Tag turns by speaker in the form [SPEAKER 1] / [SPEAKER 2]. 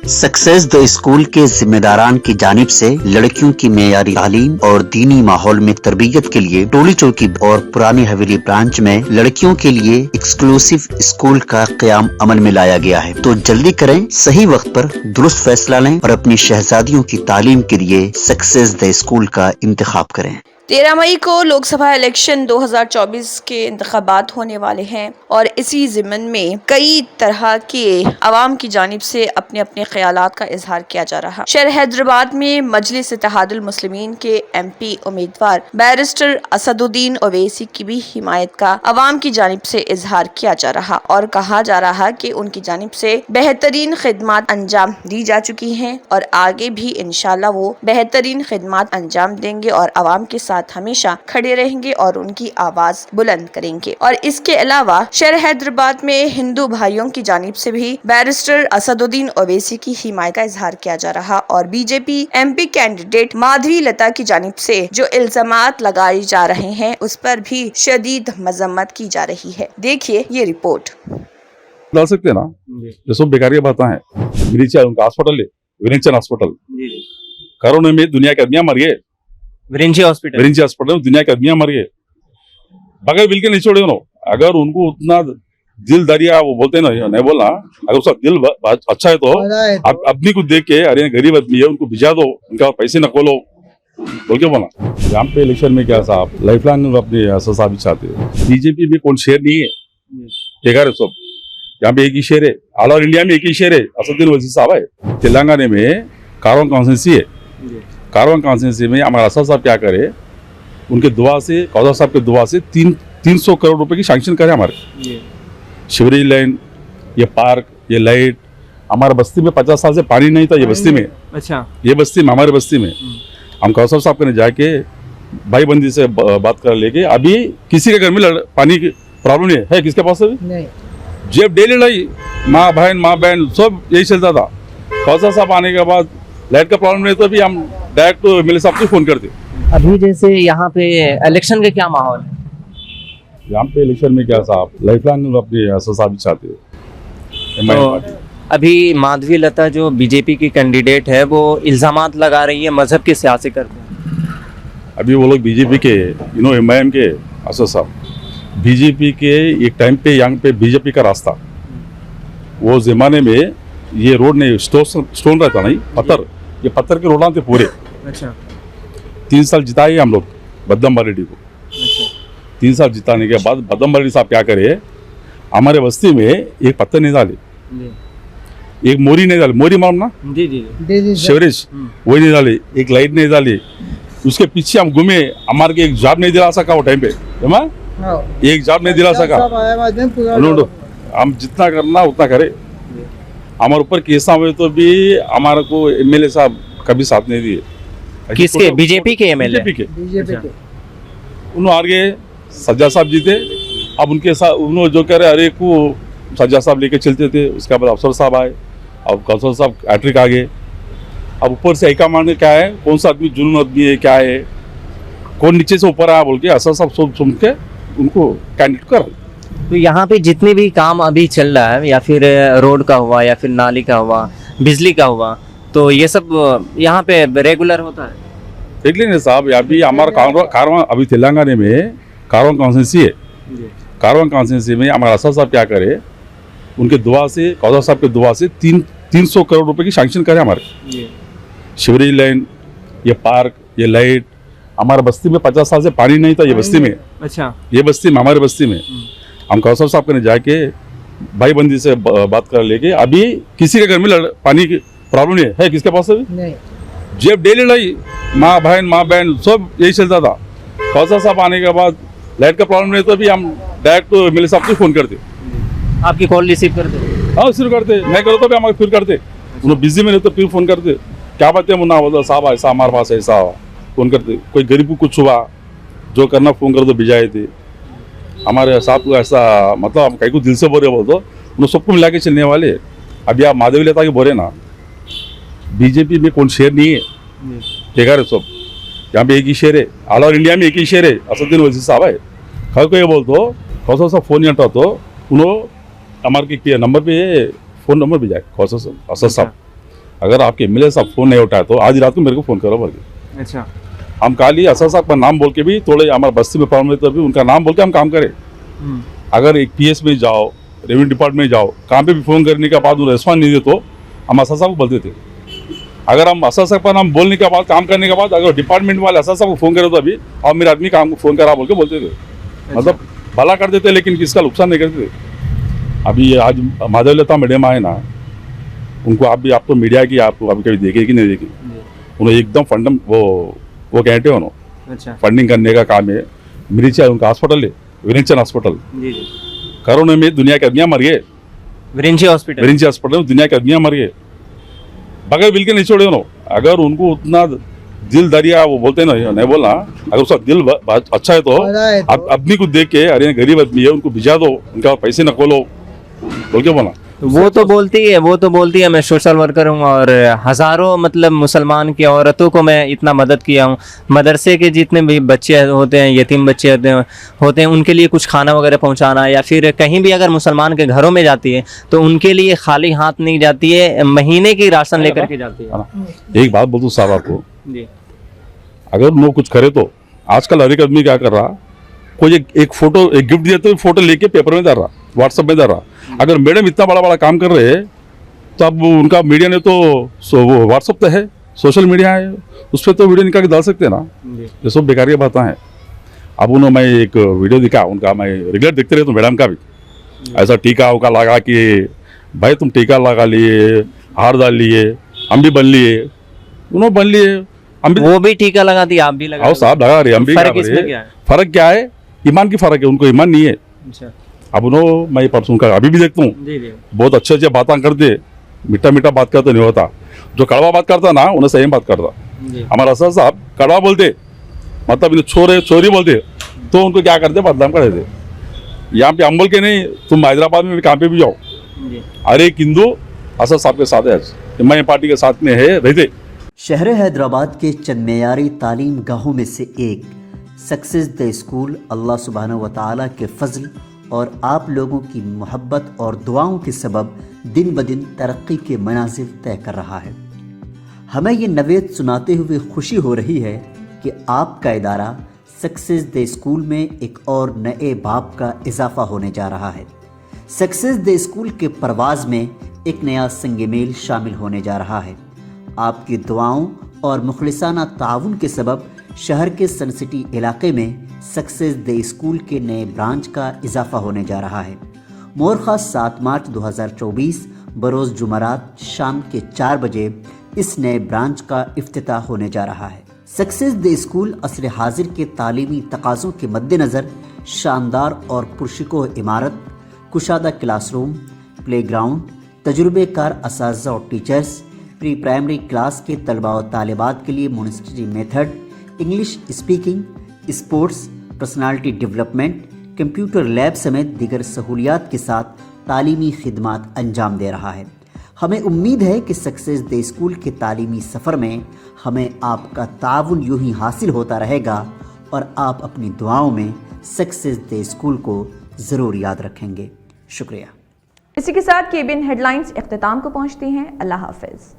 [SPEAKER 1] Success the school के जिम्मेदारान की जानिब से लड़कियों की मेयारी तालीम और दीनी माहौल में तरबियत के लिए टोली चौकी और पुरानी हवेली ब्रांच में लड़कियों के लिए एक्सक्लूसिव स्कूल का क़याम अमल में लाया गया है। तो जल्दी करें, सही वक्त पर दुरुस्त फैसला लें और अपनी शहजादियों की तालीम के लिए सक्सेस द स्कूल का इंतखाब करें।
[SPEAKER 2] 13 मई को लोकसभा इलेक्शन 2024 के इंतखाबात होने वाले हैं और इसी ज़िमन में कई तरह के अवाम की जानिब से अपने अपने ख्यालात का इजहार किया जा रहा। शहर हैदराबाद में मजलिस इत्तेहादुल मुस्लिमीन के MP उम्मीदवार बैरिस्टर असदुद्दीन ओवैसी की भी हिमायत का अवाम की जानिब से इजहार किया जा रहा और कहा जा रहा कि उनकी जानिब से बेहतरीन खिदमत अंजाम दी जा चुकी हैं और आगे भी इंशाल्लाह वो बेहतरीन खिदमत अंजाम देंगे और अवाम के साथ हमेशा खड़े रहेंगे और उनकी आवाज बुलंद करेंगे। और इसके अलावा शहर हैदराबाद में हिंदू भाइयों की जानिब से भी बैरिस्टर असदुद्दीन ओवैसी की हिमायत का इजहार किया जा रहा और बीजेपी MP कैंडिडेट माधवी लता की जानिब से जो इल्जामात लगाए जा रहे हैं उस पर भी शदीद मजम्मत की जा रही है। देखिए ये रिपोर्ट।
[SPEAKER 3] डाल सकते हैं ना, ये सब बेकार की बातें हैं। उनका हॉस्पिटल है विरिंचन हॉस्पिटल, कोरोना में दुनिया के आदमियां मर गए। विरिंची हॉस्पिटल में दुनिया के आदमियां मर गए, बगैर बिल के नहीं छोड़े उन्होंने। अगर उनको उतना दिल दरिया, वो बोलते ना, नहीं बोलना, अगर उसका दिल अच्छा है तो अपनी को देख के, अरे गरीब आदमी है उनको भिजा दो, उनका पैसे न खोलो बोल के बोला। यहाँ पे इलेक्शन में क्या साहब लाइफ लॉन्ग अपने साहब चाहते हैं। बीजेपी में कौन शेयर नहीं है, बेकार है सब। यहाँ पे एक ही शेर है, ऑल ओवर इंडिया में एक ही शेर है, असदुद्दीन ओवैसी साहब है। तेलंगाना में कारवान कॉन्स्टिट्यूंसी है, कारवान कॉन्स्टिट्यूंसी में हमारा असद साहब क्या करे, उनके दुआ से, कौजा साहब के दुआ से 300 करोड़ रुपए की सैंक्शन करे हमारे। शिवरेज लाइन, ये पार्क, ये लाइट, हमारे बस्ती में 50 साल से पानी नहीं था। ये बस्ती में, अच्छा, ये बस्ती में, हमारे बस्ती में हम कौशल साहब ने जाके भाई बंदी से बात कर लेके, अभी किसी के घर में पानी की प्रॉब्लम नहीं है। किसके पास अभी? जब डेली लड़ाई, माँ बहन सब यही चलता था। कौशल साहब आने के बाद लाइट का प्रॉब्लम नहीं, तो भी हम डायरेक्ट MLA साहब को फोन करते।
[SPEAKER 4] अभी जैसे यहाँ पे इलेक्शन का क्या माहौल है?
[SPEAKER 3] यहाँ पे इलेक्शन में क्या साहब लाइफ लॉन्ग अपने साहब चाहते हैं।
[SPEAKER 4] तो अभी माधवी लता जो बीजेपी की कैंडिडेट है वो इल्जामात लगा रही है मजहब की सियासी करते हैं।
[SPEAKER 3] अभी वो लोग बीजेपी के, MIM के असद साहब, बीजेपी के एक टाइम पे यहाँ पे बीजेपी का रास्ता, वो जमाने में ये रोड नहीं, स्टोन रहता नहीं, पत्थर, ये पत्थर के रोड थे पूरे। अच्छा। 3 साल जिताए हम लोग बद्दम रेड्डी को। अच्छा। 3 साल जिताने के बाद बद्दम रेड्डी साहब क्या करे, हमारे बस्ती में एक पत्थर नहीं डाले, एक मोरी नहीं डाले, मोरी मालूम ना? जी शिवरेज, वही नहीं डाले, एक लाइट नहीं डाली। उसके पीछे हम घूमे, हमारे को एक जॉब नहीं दिला सका वो टाइम पे, एक जॉब नहीं दिला सका। हम जितना करना उतना करे। हमारे ऊपर केस हुए तो भी हमारे को MLA साहब कभी साथ नहीं दिए।
[SPEAKER 4] किसके? बीजेपी के MLA?
[SPEAKER 3] बीजेपी के। उन्होंने हार गए, सज्जा साहब जीते। अब उनके साथ उन्होंने जो कह रहे, अरे को सज्जा साहब लेके चलते थे, उसके बाद अफसर साहब आए, अब कौशल साहब हैट्रिक आ गए। अब ऊपर से हाईकमांड में क्या है, कौन सा आदमी जुनून आदमी है, क्या है, कौन नीचे से ऊपर आया बोल के असद साहब सुन के उनको कैंडिडेट कर।
[SPEAKER 4] तो यहाँ पे जितने भी काम अभी चल रहा है, या फिर रोड का हुआ, या फिर नाली का हुआ, बिजली का हुआ, तो ये सब यहाँ पे रेगुलर होता है?
[SPEAKER 3] देख लेंगे साहब, अभी हमारा कारवां, अभी तेलंगाना में कारवान कॉन्स्टिट्यूंसी है, कारवान कॉन्स्टिट्यूंसी में हमारा असद साहब क्या करे, उनके दुआ से, कौजा साहब के दुआ से 300 करोड़ रुपए की सैंक्शन करे हमारे। शिवरेज लाइन, ये पार्क, ये लाइट, हमारे बस्ती में 50 साल से पानी नहीं था। ये बस्ती में, अच्छा, ये बस्ती में, हमारे बस्ती में हम कौशल साहब ने जाके भाई बंदी से बात कर लेके, अभी किसी के घर में पानी की प्रॉब्लम नहीं है। किसके पास अभी? जब डेली लड़ाई, माँ बहन सब यही चलता था। कौशल साहब आने के बाद लाइट का प्रॉब्लम नहीं, तो भी हम डायरेक्ट MLA साहब को फोन करते। आपकी कॉल रिसीव करते? हाँ, रिसीव करते, नहीं करो तो भी हमारे फिर करते। उन्होंने बिजी में नहीं तो फिर फोन करते, क्या बात है मुन्ना, बोलता साहब ऐसा हमारे पास ऐसा फोन करते। कोई गरीब को कुछ हुआ, जो करना फोन कर दो, भिजाए थे हमारे साथ को। ऐसा मतलब हम कहीं को दिल से बोले बोल दो, उन्हें सबको मिला के चलने वाले। अभी आप माधवी लता के बोले ना, बीजेपी में कौन शेर नहीं है, बेकार है सब। यहाँ पे एक ही शेर है, ऑल ओवर इंडिया में एक ही शेर है, असदुद्दीन ओवैसी साहब है। खैर को ये बोल दो, कौशल साहब फोन नहीं हटा तो उन्होंने हमारे के नंबर पे फ़ोन नंबर भी जाए कौशल असद साहब, अगर आपके एमएलए साहब फोन नहीं उठाए तो आज रात को मेरे को फोन करो बोल।
[SPEAKER 4] अच्छा।
[SPEAKER 3] हम कल ही असर साहब का नाम बोल के भी थोड़े हमारे बस्ती में प्रॉब्लम है तो भी उनका नाम बोल के हम काम करें। अगर एक पीएस में जाओ, रेवेन्यू डिपार्टमेंट में जाओ, काम पे भी फोन करने के बाद वो रेस्पॉन्स नहीं दे तो हम असर साहब को बोलते थे। अगर हम असर साहब का नाम बोलने के बाद, काम करने के बाद अगर डिपार्टमेंट वाले असर साहब को फोन करे तो अभी और मेरे आदमी काम को फोन करा बोल के बोलते थे। मतलब भला कर देते लेकिन किसका नुकसान नहीं करते थे। अभी आज माधवलता मैडम आए ना, उनको आप तो मीडिया की आपको अभी कभी देखे कि नहीं देखे, उन्होंने एकदम फंडम वो कहते हो
[SPEAKER 4] अच्छा।
[SPEAKER 3] फंडिंग करने का काम है। मिर्ची उनका हॉस्पिटल है, विरिंचन हॉस्पिटल।
[SPEAKER 4] जी।
[SPEAKER 3] कोरोना में दुनिया के आदमियाँ मर गए।
[SPEAKER 4] विरिंची हॉस्पिटल
[SPEAKER 3] में दुनिया के आदमियाँ मर गए, बगैर बिल के नहीं छोड़े उन्होंने। अगर उनको उतना दिल दरिया वो बोलते हैं ना, नहीं बोलना, अगर उसका दिल अच्छा है तो आदमी को देख के अरे गरीब आदमी है उनको भिजा दो, उनका पैसे न खोलो बोल के बोला।
[SPEAKER 4] वो तो बोलती है मैं सोशल वर्कर हूँ और हज़ारों मतलब मुसलमान की औरतों को मैं इतना मदद किया हूँ। मदरसे के जितने भी बच्चे होते हैं, यतीम बच्चे होते हैं उनके लिए कुछ खाना वगैरह पहुँचाना, या फिर कहीं भी अगर मुसलमान के घरों में जाती है तो उनके लिए खाली हाथ नहीं जाती है, महीने की राशन लेकर के जाती है।
[SPEAKER 3] एक बात बोलूँ साहब आपको,
[SPEAKER 4] जी।
[SPEAKER 3] अगर वो कुछ करे तो आजकल हर एक आदमी क्या कर रहा, कोई एक फोटो, एक गिफ्ट दिया तो फोटो लेके पेपर में डाल रहा, व्हाट्सएप में डाल रहा। अगर मैडम इतना बड़ा बड़ा काम कर रहे हैं तो अब उनका मीडिया ने तो वो व्हाट्सएप तो है, सोशल मीडिया है, उस पर तो वीडियो निकाल के डाल सकते हैं ना। ये सब बेकार की बातें हैं। अब उन्होंने मैं एक वीडियो दिखा उनका, मैं रेगुलर देखते रहता हूँ मैडम का भी, ऐसा टीका उका लगा कि भाई तुम टीका लगा लिए, हार डाल लिए, हम भी बन लिए, उन्होंने बन लिए, हम भी,
[SPEAKER 4] वो भी टीका लगा दिया, आप भी लगा
[SPEAKER 3] साहब लगा रहे, हम भी
[SPEAKER 4] फर्क इसमें क्या है?
[SPEAKER 3] फर्क क्या है? ईमान की फर्क है, उनको ईमान नहीं है।
[SPEAKER 4] अच्छा।
[SPEAKER 3] अब उन्होंने, मैं परसों का अभी भी देखता हूँ, बहुत अच्छे अच्छे बातें करते, मीठा मीठा बात करते नहीं होता, जो कड़वा बात करता ना उन्हें सही बात करता। हमारा असर साहब कड़वा बोलते, मतलब इन्हें छोरे छोरी बोलते तो उनको क्या करते, बदनाम कर देते। यहाँ पे हम बोल के नहीं, तुम हैदराबाद में भी कहाँ पे भी जाओ, हर एक हिंदू असर साहब के साथ है, मैं पार्टी के साथ में है रहते।
[SPEAKER 1] शहर हैदराबाद के चंद मेयारी तालीम गाहों में से एक सक्सेस द स्कूल अल्लाह सुब्हानहू व तआला के फजल और आप लोगों की मोहब्बत और दुआओं के सबब दिन ब दिन तरक्की के मनाजिल तय कर रहा है। हमें ये नवेद सुनाते हुए खुशी हो रही है कि आपका इदारा सक्सेस द स्कूल में एक और नए बाब का इजाफा होने जा रहा है। सक्सेस द स्कूल के परवाज़ में एक नया संग-ए-मेल शामिल होने जा रहा है। आपकी दुआओं और मुखलिसाना ताउन के सबब शहर के सन सिटी इलाके में सक्सेस द स्कूल के नए ब्रांच का इजाफा होने जा रहा है। मोरखा 7 मार्च 2024 बरोज़ जुमरात शाम के 4 बजे इस नए ब्रांच का इफ्तिताह होने जा रहा है। सक्सेस द स्कूल असर हाजिर के तालीमी तकाज़ों के मद्देनज़र शानदार और पुरशिकोह इमारत, कुशादा क्लासरूम, प्लेग्राउंड, तजुर्बेकार असातिज़ा और टीचर्स, प्री प्राइमरी क्लास के तलबा और तालिबात के लिए monetary method, English speaking, sports, personality development, computer lab समेत दीगर सहूलियात के साथ तालीमी खिदमात अंजाम दे रहा है। हमें उम्मीद है कि सक्सेस द स्कूल के तालीमी सफ़र में हमें आपका ताउन यूं ही हासिल होता रहेगा और आप अपनी दुआओं में सक्सेस द स्कूल को ज़रूर याद रखेंगे। शुक्रिया।
[SPEAKER 2] इसी के साथ केबिन हेडलाइंस इख्तिताम को पहुंचती हैं। अल्लाह हाफिज़।